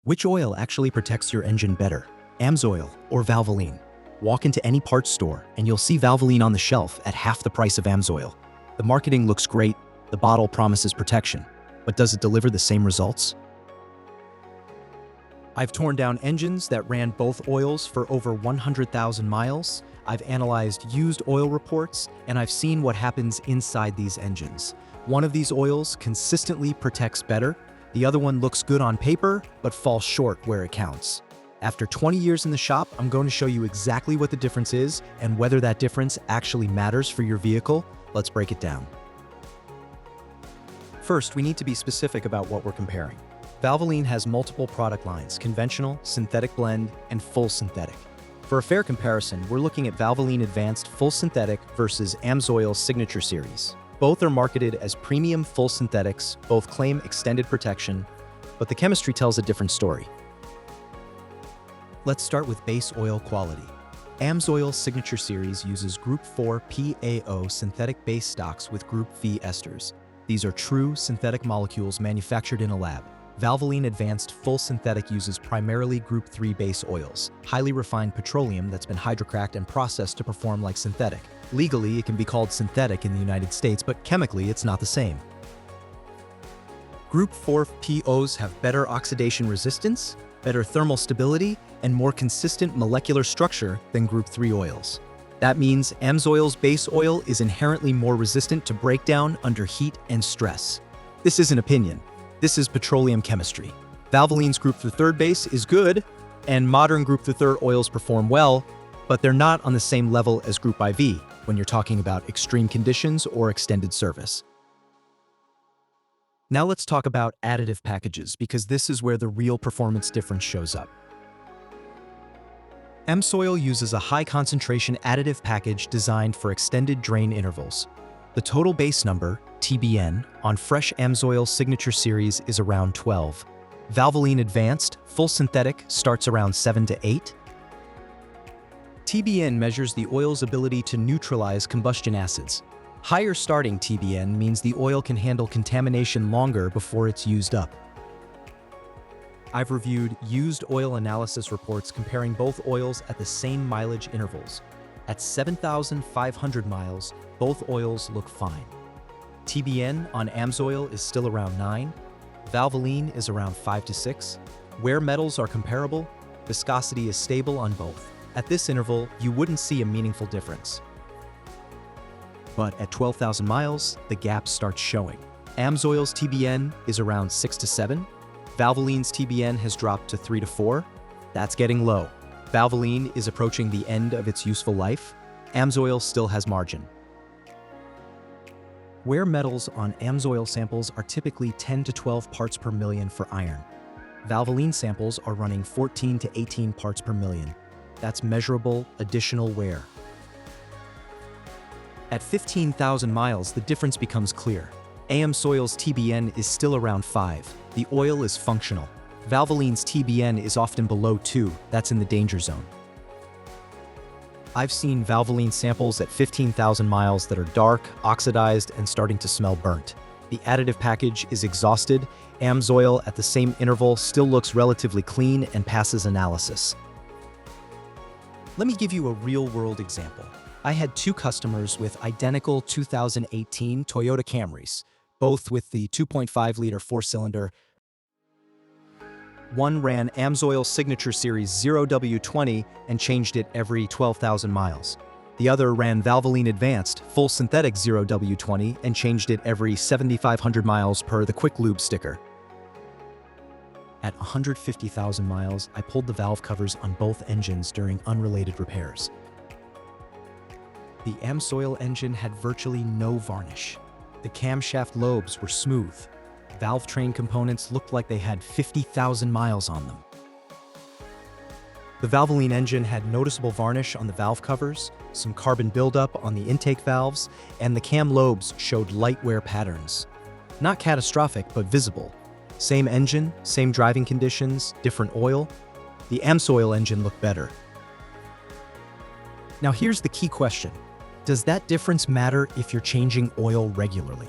Which oil actually protects your engine better, AMSOIL or Valvoline? Walk into any parts store and you'll see Valvoline on the shelf at half the price of AMSOIL. The marketing looks great, the bottle promises protection, but does it deliver the same results? I've torn down engines that ran both oils for over 100,000 miles. I've analyzed used oil reports, and I've seen what happens inside these engines. One of these oils consistently protects better. The other one looks good on paper, but falls short where it counts. After 20 years in the shop, I'm going to show you exactly what the difference is and whether that difference actually matters for your vehicle. Let's break it down. First, we need to be specific about what we're comparing. Valvoline has multiple product lines: conventional, synthetic blend, and full synthetic. For a fair comparison, we're looking at Valvoline Advanced Full Synthetic versus AMSOIL Signature Series. Both are marketed as premium full synthetics, both claim extended protection, but the chemistry tells a different story. Let's start with base oil quality. AMSOIL Signature Series uses Group IV PAO synthetic base stocks with Group V esters. These are true synthetic molecules manufactured in a lab. Valvoline Advanced Full Synthetic uses primarily Group III base oils, highly refined petroleum that's been hydrocracked and processed to perform like synthetic. Legally, it can be called synthetic in the United States, but chemically, it's not the same. Group IV PAOs have better oxidation resistance, better thermal stability, and more consistent molecular structure than Group III oils. That means AMSOIL's base oil is inherently more resistant to breakdown under heat and stress. This isn't opinion. This is petroleum chemistry. Valvoline's Group III base is good, and modern Group III oils perform well, but they're not on the same level as Group IV when you're talking about extreme conditions or extended service. Now let's talk about additive packages, because this is where the real performance difference shows up. AMSOIL uses a high-concentration additive package designed for extended drain intervals. The total base number, TBN, on fresh AMSOIL Signature Series is around 12. Valvoline Advanced Full Synthetic starts around 7 to 8. TBN measures the oil's ability to neutralize combustion acids. Higher starting TBN means the oil can handle contamination longer before it's used up. I've reviewed used oil analysis reports comparing both oils at the same mileage intervals. At 7,500 miles, both oils look fine. TBN on AMSOIL is still around 9. Valvoline is around 5 to 6. Where metals are comparable, viscosity is stable on both. At this interval, you wouldn't see a meaningful difference. But at 12,000 miles, the gap starts showing. AMSOIL's TBN is around 6 to 7. Valvoline's TBN has dropped to 3 to 4. That's getting low. Valvoline is approaching the end of its useful life. AMSOIL still has margin. Wear metals on AMSOIL samples are typically 10 to 12 parts per million for iron. Valvoline samples are running 14 to 18 parts per million. That's measurable additional wear. At 15,000 miles, the difference becomes clear. AMSOIL's TBN is still around 5. The oil is functional. Valvoline's TBN is often below 2. That's in the danger zone. I've seen Valvoline samples at 15,000 miles that are dark, oxidized, and starting to smell burnt. The additive package is exhausted. AMSOIL at the same interval still looks relatively clean and passes analysis. Let me give you a real-world example. I had two customers with identical 2018 Toyota Camrys, both with the 2.5-liter four-cylinder. One ran AMSOIL Signature Series 0W20 and changed it every 12,000 miles. The other ran Valvoline Advanced Full Synthetic 0W20 and changed it every 7,500 miles per the Quick Lube sticker. At 150,000 miles, I pulled the valve covers on both engines during unrelated repairs. The AMSOIL engine had virtually no varnish. The camshaft lobes were smooth. Valve train components looked like they had 50,000 miles on them. The Valvoline engine had noticeable varnish on the valve covers, some carbon buildup on the intake valves, and the cam lobes showed light wear patterns. Not catastrophic, but visible. Same engine, same driving conditions, different oil. The AMSOIL engine looked better. Now here's the key question. Does that difference matter if you're changing oil regularly?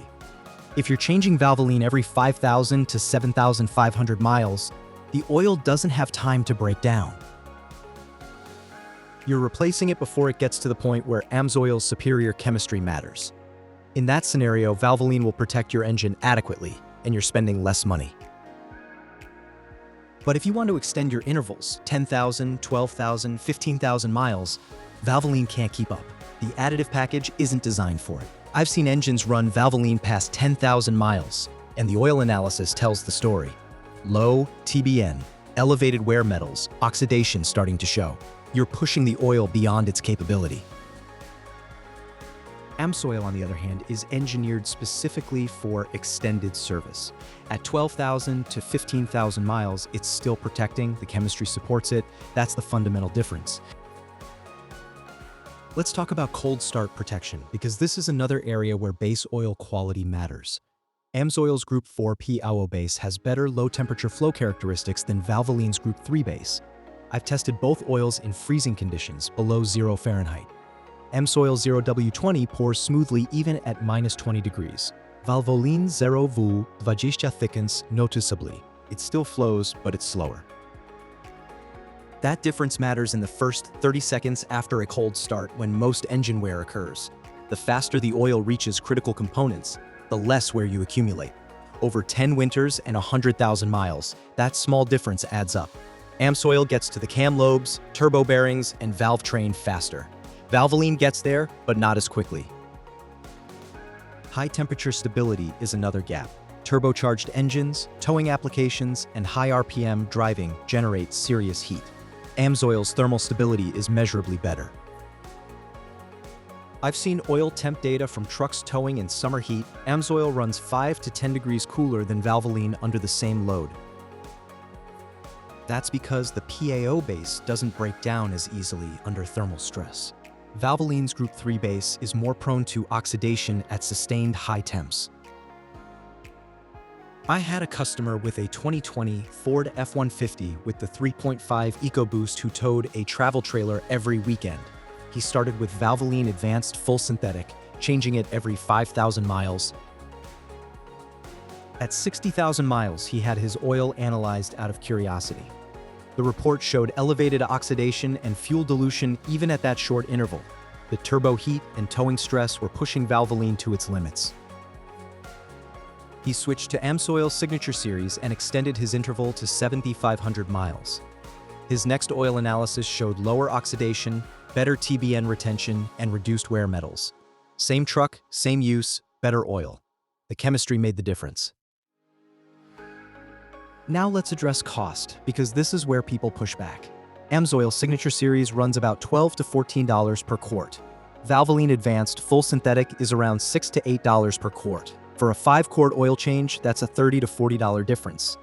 If you're changing Valvoline every 5,000 to 7,500 miles, The oil doesn't have time to break down. You're replacing it before it gets to the point where AMSOIL's superior chemistry matters. In that scenario, Valvoline will protect your engine adequately, and you're spending less money. But if you want to extend your intervals, 10,000, 12,000, 15,000 miles, Valvoline can't keep up. The additive package isn't designed for it. I've seen engines run Valvoline past 10,000 miles, and the oil analysis tells the story. Low TBN, elevated wear metals, oxidation starting to show. You're pushing the oil beyond its capability. AMSOIL, on the other hand, is engineered specifically for extended service. At 12,000 to 15,000 miles, it's still protecting, the chemistry supports it. That's the fundamental difference. Let's talk about cold start protection, because this is another area where base oil quality matters. AMSOIL's Group IV PAO base has better low-temperature flow characteristics than Valvoline's Group III base. I've tested both oils in freezing conditions, below 0 Fahrenheit. AMSOIL 0W20 pours smoothly even at -20 degrees. Valvoline 0W20 thickens noticeably. It still flows, but it's slower. That difference matters in the first 30 seconds after a cold start when most engine wear occurs. The faster the oil reaches critical components, the less wear you accumulate. Over 10 winters and 100,000 miles, that small difference adds up. AMSOIL gets to the cam lobes, turbo bearings, and valve train faster. Valvoline gets there, but not as quickly. High-temperature stability is another gap. Turbocharged engines, towing applications, and high RPM driving generate serious heat. AMSOIL's thermal stability is measurably better. I've seen oil temp data from trucks towing in summer heat. AMSOIL runs 5 to 10 degrees cooler than Valvoline under the same load. That's because the PAO base doesn't break down as easily under thermal stress. Valvoline's Group III base is more prone to oxidation at sustained high temps. I had a customer with a 2020 Ford F-150 with the 3.5 EcoBoost who towed a travel trailer every weekend. He started with Valvoline Advanced Full Synthetic, changing it every 5,000 miles. At 60,000 miles, he had his oil analyzed out of curiosity. The report showed elevated oxidation and fuel dilution even at that short interval. The turbo heat and towing stress were pushing Valvoline to its limits. He switched to AMSOIL Signature Series and extended his interval to 7,500 miles. His next oil analysis showed lower oxidation, better TBN retention, and reduced wear metals. Same truck, same use, better oil. The chemistry made the difference. Now let's address cost, because this is where people push back. AMSOIL Signature Series runs about $12 to $14 per quart. Valvoline Advanced Full Synthetic is around $6 to $8 per quart. For a 5-quart oil change, that's a $30 to $40 difference.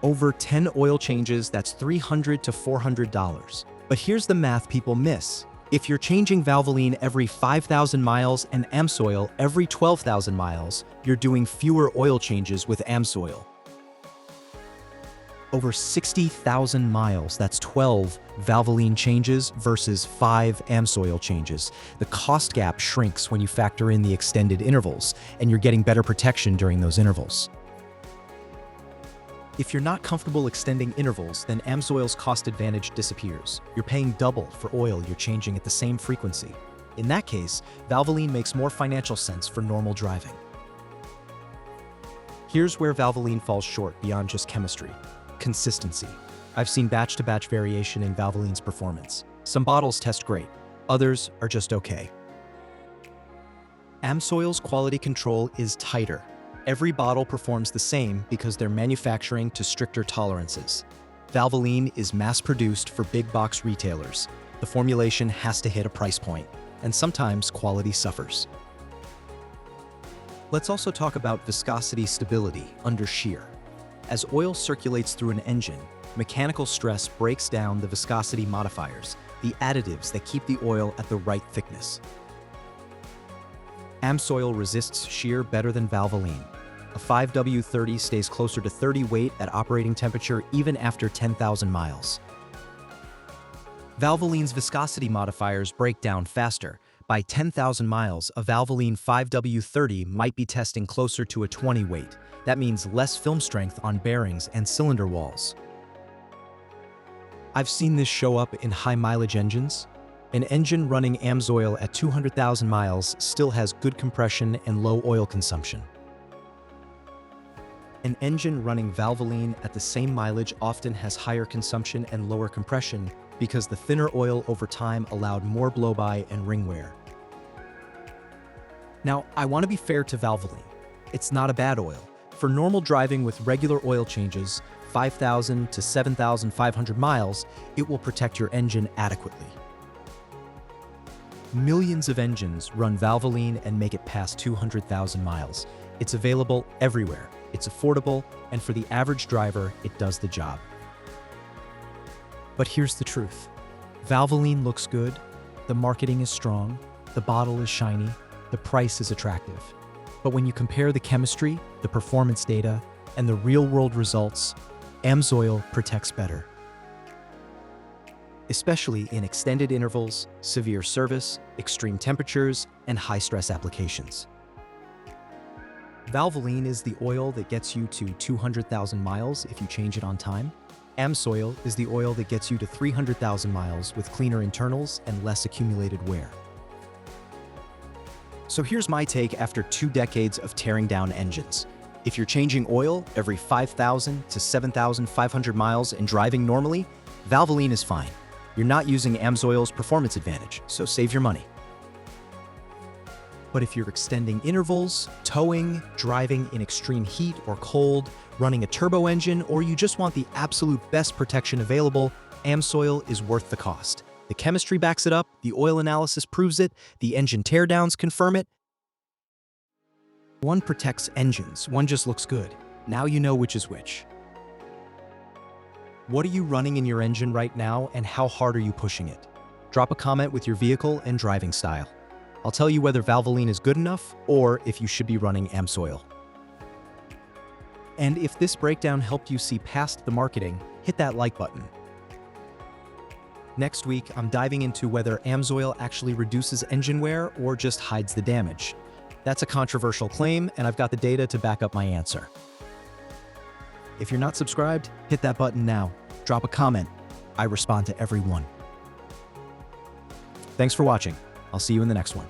Over 10 oil changes, that's $300 to $400. But here's the math people miss. If you're changing Valvoline every 5,000 miles and AMSOIL every 12,000 miles, you're doing fewer oil changes with AMSOIL. Over 60,000 miles, that's 12 Valvoline changes versus 5 AMSOIL changes. The cost gap shrinks when you factor in the extended intervals, and you're getting better protection during those intervals. If you're not comfortable extending intervals, then AMSOIL's cost advantage disappears. You're paying double for oil you're changing at the same frequency. In that case, Valvoline makes more financial sense for normal driving. Here's where Valvoline falls short beyond just chemistry. Consistency. I've seen batch-to-batch variation in Valvoline's performance. Some bottles test great, others are just okay. AMSOIL's quality control is tighter. Every bottle performs the same because they're manufacturing to stricter tolerances. Valvoline is mass-produced for big box retailers. The formulation has to hit a price point, and sometimes quality suffers. Let's also talk about viscosity stability under shear. As oil circulates through an engine, mechanical stress breaks down the viscosity modifiers, the additives that keep the oil at the right thickness. AMSOIL resists shear better than Valvoline. A 5W30 stays closer to 30 weight at operating temperature even after 10,000 miles. Valvoline's viscosity modifiers break down faster, By 10,000 miles, a Valvoline 5W30 might be testing closer to a 20 weight. That means less film strength on bearings and cylinder walls. I've seen this show up in high-mileage engines. An engine running AMSOIL at 200,000 miles still has good compression and low oil consumption. An engine running Valvoline at the same mileage often has higher consumption and lower compression because the thinner oil over time allowed more blow-by and ring wear. Now, I want to be fair to Valvoline. It's not a bad oil. For normal driving with regular oil changes, 5,000 to 7,500 miles, it will protect your engine adequately. Millions of engines run Valvoline and make it past 200,000 miles. It's available everywhere. It's affordable, and for the average driver, it does the job. But here's the truth. Valvoline looks good, the marketing is strong, the bottle is shiny, the price is attractive. But when you compare the chemistry, the performance data, and the real-world results, AMSOIL protects better. Especially in extended intervals, severe service, extreme temperatures, and high-stress applications. Valvoline is the oil that gets you to 200,000 miles if you change it on time. AMSOIL is the oil that gets you to 300,000 miles with cleaner internals and less accumulated wear. So here's my take after 2 decades of tearing down engines. If you're changing oil every 5,000 to 7,500 miles and driving normally, Valvoline is fine. You're not using AMSOIL's performance advantage, so save your money. But if you're extending intervals, towing, driving in extreme heat or cold, running a turbo engine, or you just want the absolute best protection available, AMSOIL is worth the cost. The chemistry backs it up, the oil analysis proves it, the engine teardowns confirm it. One protects engines, one just looks good. Now you know which is which. What are you running in your engine right now, and how hard are you pushing it? Drop a comment with your vehicle and driving style. I'll tell you whether Valvoline is good enough or if you should be running AMSOIL. And if this breakdown helped you see past the marketing, hit that like button. Next week, I'm diving into whether AMSOIL actually reduces engine wear or just hides the damage. That's a controversial claim, and I've got the data to back up my answer. If you're not subscribed, hit that button now. Drop a comment. I respond to everyone. Thanks for watching. I'll see you in the next one.